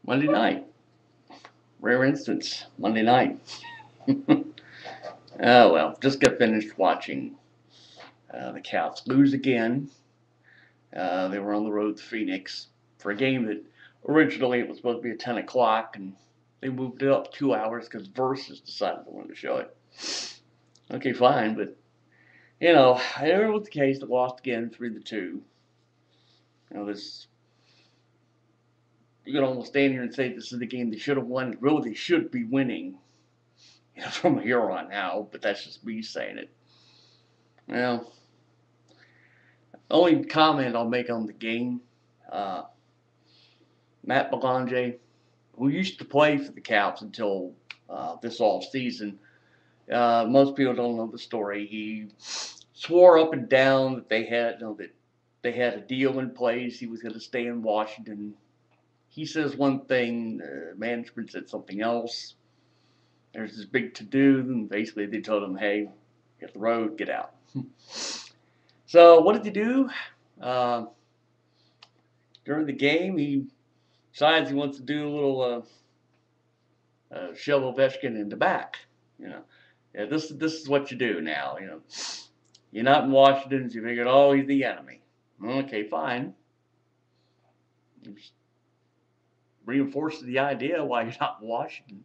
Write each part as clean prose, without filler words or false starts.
Monday night. Rare instance. Monday night. Oh well, just got finished watching the Cavs lose again. They were on the road to Phoenix for a game that originally it was supposed to be at 10 o'clock, and they moved it up 2 hours because Versus decided they wanted to show it. Okay, fine, but I never was the case. They lost again 3-2. This you could almost stand here and say this is the game they should have won. Really, they should be winning, from here on out. But that's just me saying it. Well, only comment I'll make on the game, uh, Matt Belanger, who used to play for the Caps until this off season. Most people don't know the story. He swore up and down that they had a deal in place. He was going to stay in Washington. He says one thing, management said something else. There's this big to do, and basically they told him, "Hey, hit the road, get out." So what did he do? Uh, During the game, he decides he wants to do a little shove Ovechkin in the back. You know, yeah, this is what you do now. You're not in Washington, so you figured, oh, he's the enemy. Okay, fine. Reinforces the idea why you're not in Washington.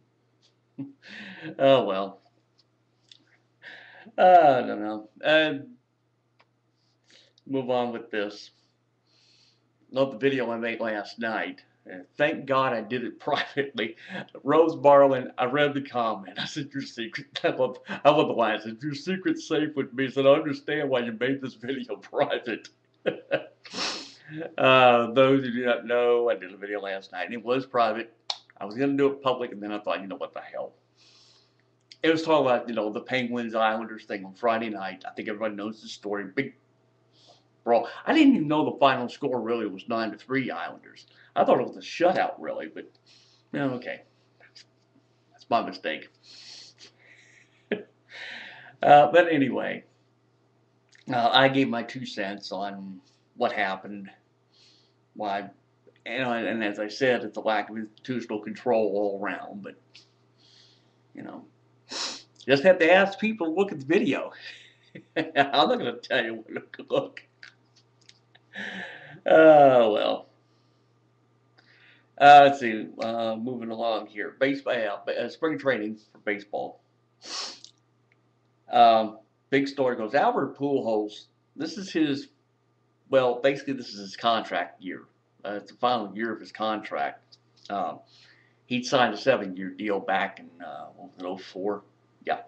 Oh well. I don't know. Move on with this. Love the video I made last night. Thank God I did it privately. Rose Barlin, I read the comment. I said, your secret, I love the line. I said, your secret's safe with me. I said, I understand why you made this video private. Those who do not know, I did a video last night, and it was private. I was going to do it public, and then I thought, what the hell. It was talking about, the Penguins Islanders thing on Friday night. I think everybody knows the story. Big brawl. I didn't even know the final score really was 9-3 Islanders. I thought it was a shutout, really, but okay, that's my mistake. But anyway, I gave my 2 cents on what happened, why, and as I said, it's a lack of institutional control all around. But just have to ask people to look at the video. I'm not going to tell you where to look. Oh well. Let's see. Moving along here. Baseball, spring training for baseball. Big story goes. Albert Pujols. This is his. Well, basically, this is his contract year. It's the final year of his contract. He'd signed a 7-year deal back in 04. Yeah.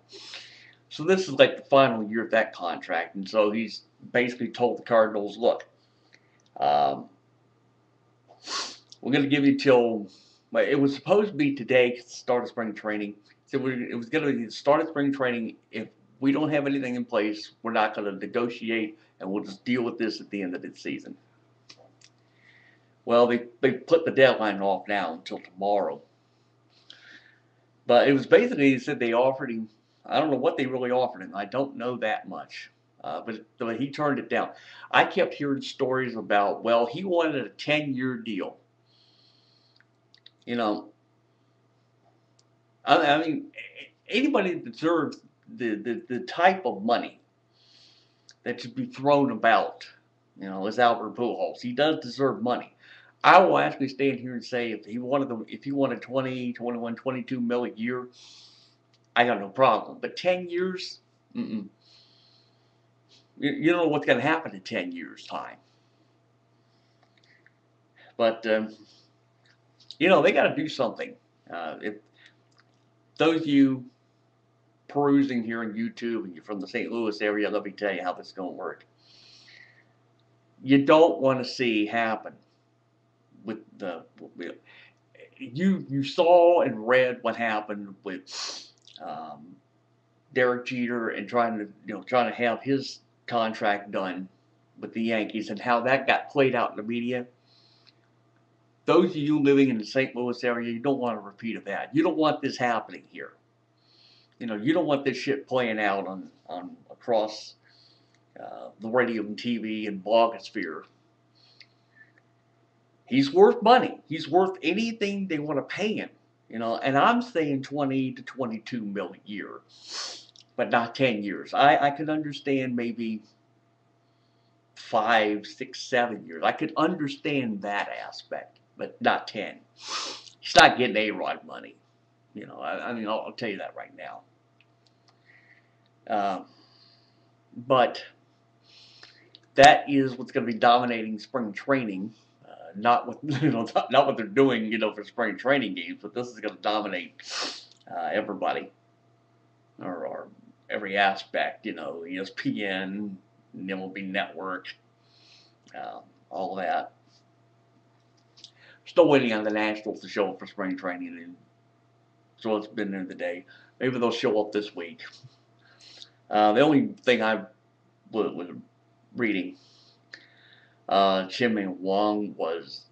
So this is like the final year of that contract, and so he's basically told the Cardinals, look, we're going to give you till, well, it was supposed to be today, start of spring training. So it was going to be the start of spring training. If we don't have anything in place, we're not going to negotiate, and we'll just deal with this at the end of the season. Well, they put the deadline off now until tomorrow. But it was basically, he said they offered him, I don't know what they really offered him. I don't know that much. But he turned it down. I kept hearing stories about, well, he wanted a 10-year deal. I mean, anybody that deserves the type of money that should be thrown about, is Albert Pujols. He does deserve money. I will actually stand here and say if he wanted 20, 21, 22 mil a year, I got no problem. But 10 years, you don't know what's going to happen in 10 years' time. But they got to do something. If those of you perusing here on YouTube and you're from the St. Louis area, let me tell you how this is going to work. You don't want to see happen with you saw and read what happened with Derek Jeter and trying to have his contract done with the Yankees and how that got played out in the media. Those of you living in the St. Louis area, you don't want a repeat of that. You don't want this happening here. You don't want this shit playing out on across the radio and TV and blogosphere. He's worth money. He's worth anything they want to pay him. And I'm saying 20 to 22 mil a year, but not 10 years. I could understand maybe 5, 6, 7 years. I could understand that aspect, but not 10. He's not getting A-Rod money. I mean, I'll tell you that right now. But that is what's going to be dominating spring training. Not what not what they're doing, for spring training games, but this is going to dominate everybody or every aspect. ESPN, MLB Network, all that. Still waiting on the Nationals to show up for spring training, and so it's been there today. Maybe they'll show up this week. The only thing I was reading, Chien-Ming Wang was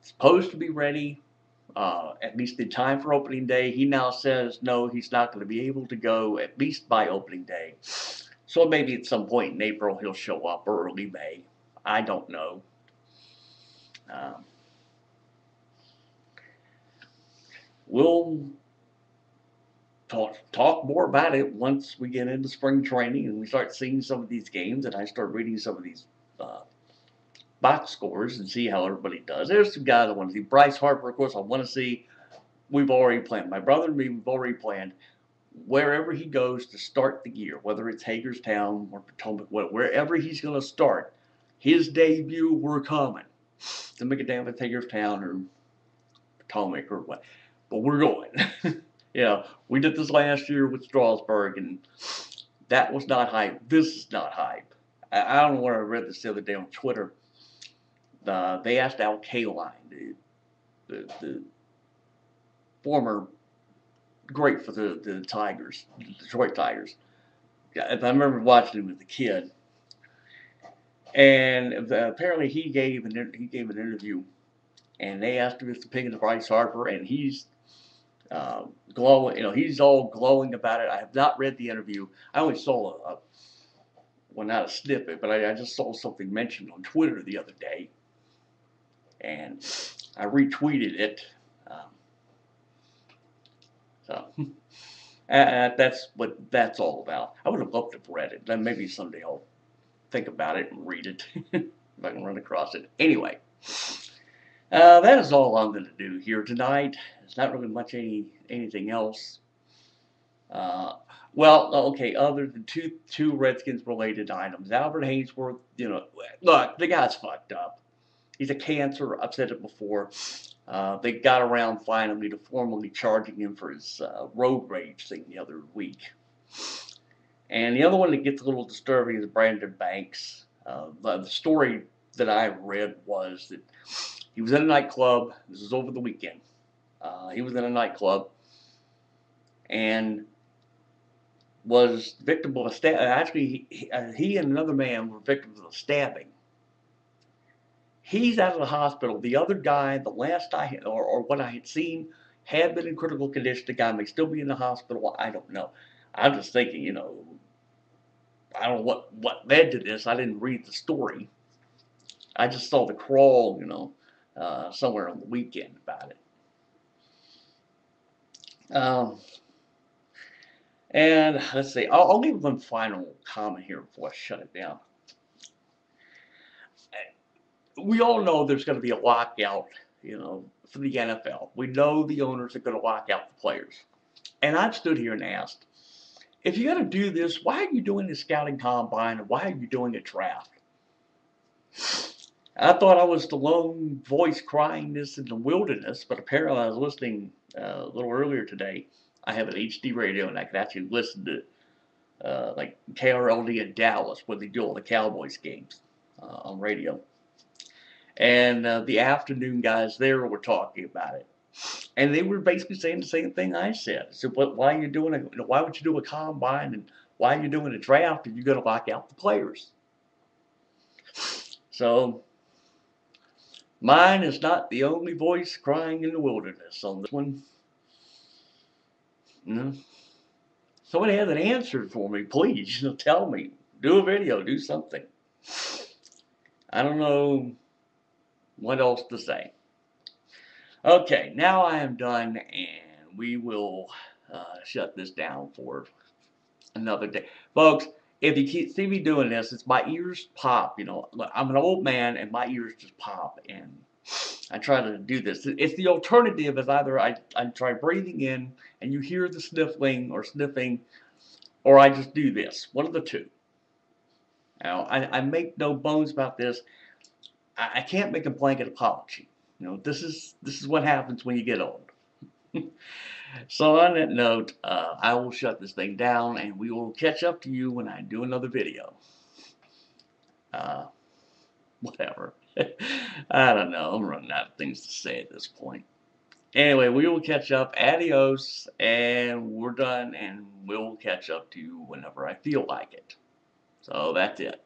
supposed to be ready, at least in time for opening day. He now says no, he's not going to be able to go at least by opening day. So maybe at some point in April he'll show up, or early May. I don't know. We'll talk more about it once we get into spring training and we start seeing some of these games, and I start reading some of these box scores and see how everybody does. There's some guys I want to see. Bryce Harper, of course, I want to see. We've already planned. My brother and me, we've already planned wherever he goes to start the year, whether it's Hagerstown or Potomac, wherever he's going to start his debut, we're coming to make it down to Hagerstown or Potomac or what. But we're going. We did this last year with Strasburg, and that was not hype. This is not hype. I don't know where I read this the other day on Twitter. They asked Al Kaline, the former great for the Tigers, the Detroit Tigers. I remember watching him as a kid, and apparently he gave an interview, and they asked him his opinion of Bryce Harper, and he's glowing. He's all glowing about it. I have not read the interview. I only saw not a snippet, but I just saw something mentioned on Twitter the other day, and I retweeted it. So that's what that's all about. I would have loved to have read it. Then maybe someday I'll think about it and read it if I can run across it. Anyway, that is all I'm going to do here tonight. There's not really much anything else. Well, okay, other than two Redskins-related items. Albert Hainsworth, look, the guy's fucked up. He's a cancer. I've said it before. They got around finally to formally charging him for his road rage thing the other week. And the other one that gets a little disturbing is Brandon Banks. The story that I read was that he was in a nightclub. This was over the weekend. He was in a nightclub and was victim of a stab. Actually, he and another man were victims of a stabbing. He's out of the hospital. The other guy, the last I had, or what I had seen, had been in critical condition. The guy may still be in the hospital. I don't know. I'm just thinking, I don't know what led to this. I didn't read the story. I just saw the crawl, somewhere on the weekend about it. And let's see. I'll leave one final comment here before I shut it down. We all know there's going to be a lockout, for the NFL. We know the owners are going to lock out the players. And I've stood here and asked, if you're going to do this, why are you doing the scouting combine, and why are you doing a draft? I thought I was the lone voice crying this in the wilderness, but apparently I was listening a little earlier today. I have an HD radio, and I can actually listen to like KRLD in Dallas, where they do all the Cowboys games on radio. And the afternoon guys there were talking about it. And they were basically saying the same thing I said. I said, why are you doing why would you do a combine, and why are you doing a draft if you're going to lock out the players? So mine is not the only voice crying in the wilderness on this one. Somebody has an answer for me, please. Tell me. Do a video. Do something. I don't know What else to say? Okay, now I am done, and we will shut this down for another day. Folks, if you see me doing this, it's my ears pop. You know, look, I'm an old man, and my ears just pop, and I try to do this. It's the alternative is either I try breathing in, and you hear the sniffling or sniffing, or I just do this. One of the two. Now, I make no bones about this. I can't make a blanket apology. You know, this is what happens when you get old. So on that note, I will shut this thing down, and we will catch up to you when I do another video. Uh, Whatever. I don't know. I'm running out of things to say at this point. Anyway, we will catch up. Adios, and we're done, and we'll catch up to you whenever I feel like it. So that's it.